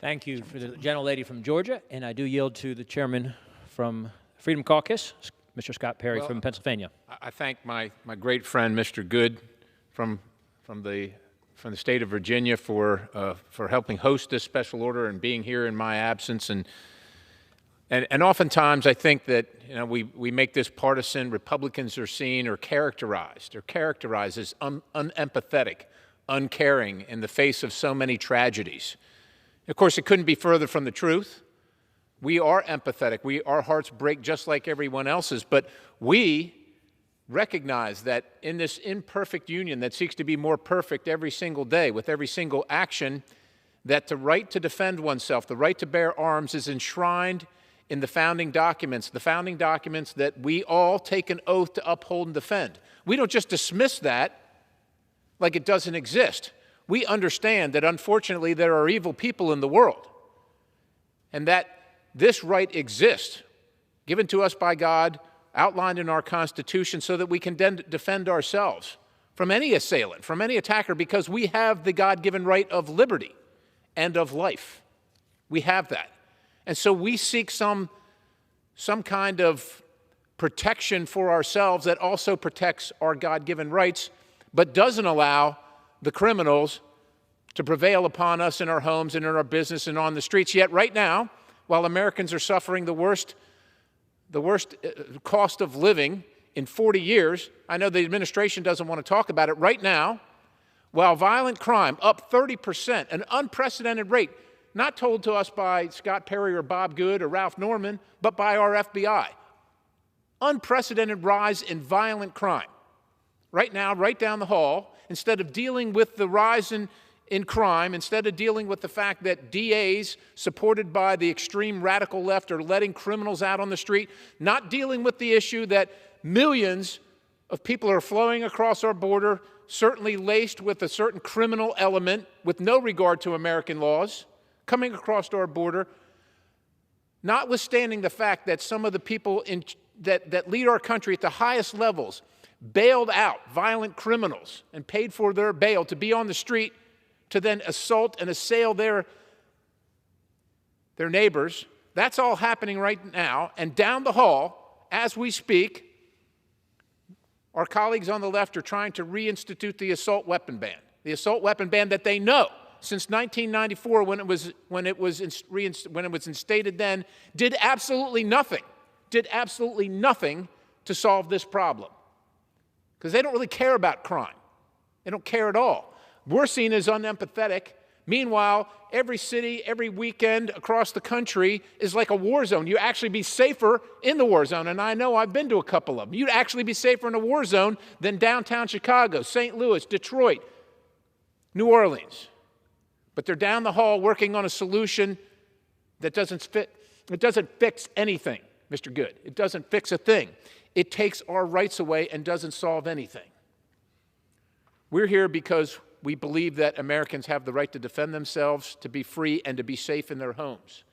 Thank you for the gentlelady from Georgia, and I do yield to the chairman from Freedom Caucus, Mr. Scott Perry from Pennsylvania. I thank my great friend, Mr. Good, from the state of Virginia for helping host this special order and being here in my absence. And oftentimes I think that we make this partisan. Republicans are seen or characterized as unempathetic, uncaring in the face of so many tragedies. Of course, it couldn't be further from the truth. We are empathetic. Our hearts break just like everyone else's, but we recognize that in this imperfect union that seeks to be more perfect every single day with every single action, that the right to defend oneself, the right to bear arms is enshrined in the founding documents that we all take an oath to uphold and defend. We don't just dismiss that like it doesn't exist. We understand that, unfortunately, there are evil people in the world and that this right exists, given to us by God, outlined in our Constitution, so that we can defend ourselves from any assailant, from any attacker, because we have the God-given right of liberty and of life. We have that. And so we seek some kind of protection for ourselves that also protects our God-given rights, but doesn't allow the criminals to prevail upon us in our homes and in our business and on the streets. Yet right now, while Americans are suffering the worst cost of living in 40 years, I know the administration doesn't want to talk about it right now, while violent crime up 30%, an unprecedented rate, not told to us by Scott Perry or Bob Good or Ralph Norman, but by our FBI. Unprecedented rise in violent crime. Right now, right down the hall, instead of dealing with the rise in crime, instead of dealing with the fact that DAs supported by the extreme radical left are letting criminals out on the street, not dealing with the issue that millions of people are flowing across our border, certainly laced with a certain criminal element with no regard to American laws, coming across our border, notwithstanding the fact that some of the people that lead our country at the highest levels bailed out violent criminals and paid for their bail to be on the street to then assault and assail their neighbors. That's all happening right now. And down the hall, as we speak, our colleagues on the left are trying to reinstitute the assault weapon ban. The assault weapon ban that they know since 1994, when it was instated then, did absolutely nothing to solve this problem. Because they don't really care about crime. They don't care at all. We're seen as unempathetic. Meanwhile, every city, every weekend across the country is like a war zone. You'd actually be safer in the war zone, and I know I've been to a couple of them. You'd actually be safer in a war zone than downtown Chicago, St. Louis, Detroit, New Orleans. But they're down the hall working on a solution that doesn't fix anything, Mr. Good. It doesn't fix a thing. It takes our rights away and doesn't solve anything. We're here because we believe that Americans have the right to defend themselves, to be free, and to be safe in their homes.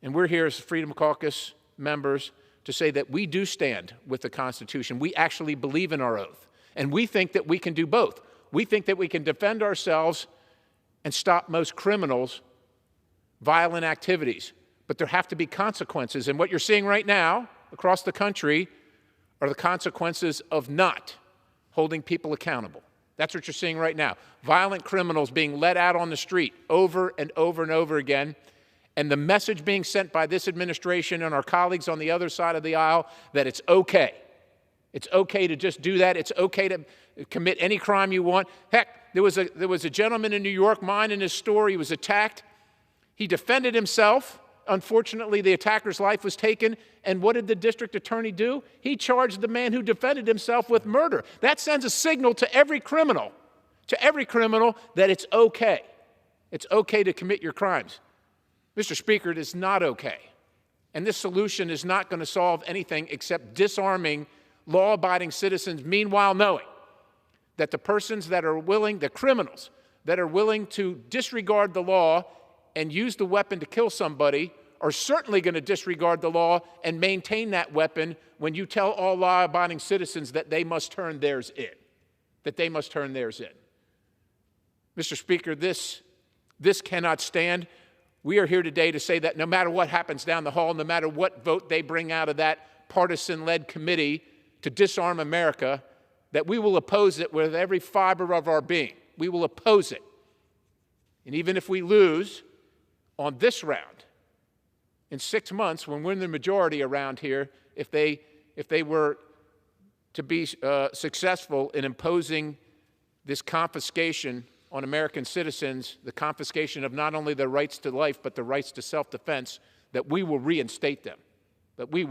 And we're here as Freedom Caucus members to say that we do stand with the Constitution. We actually believe in our oath. And we think that we can do both. We think that we can defend ourselves and stop most criminals' violent activities. But there have to be consequences. And what you're seeing right now across the country are the consequences of not holding people accountable. That's what you're seeing right now. Violent criminals being let out on the street over and over and over again. And the message being sent by this administration and our colleagues on the other side of the aisle that it's okay. It's okay to just do that. It's okay to commit any crime you want. Heck, there was a gentleman in New York, mine in his store. He was attacked. He defended himself. Unfortunately, the attacker's life was taken. And what did the district attorney do? He charged the man who defended himself with murder. That sends a signal to every criminal that it's okay. It's okay to commit your crimes. Mr. Speaker, it is not okay. And this solution is not going to solve anything except disarming law-abiding citizens, meanwhile knowing that the persons that are willing, the criminals that are willing to disregard the law and use the weapon to kill somebody are certainly going to disregard the law and maintain that weapon when you tell all law-abiding citizens that they must turn theirs in, Mr. Speaker, this cannot stand. We are here today to say that no matter what happens down the hall, no matter what vote they bring out of that partisan-led committee to disarm America, that we will oppose it with every fiber of our being. We will oppose it. And even if we lose on this round, in 6 months, when we're in the majority around here, if they were to be successful in imposing this confiscation on American citizens, the confiscation of not only their rights to life, but the rights to self-defense, that we will reinstate them, that we will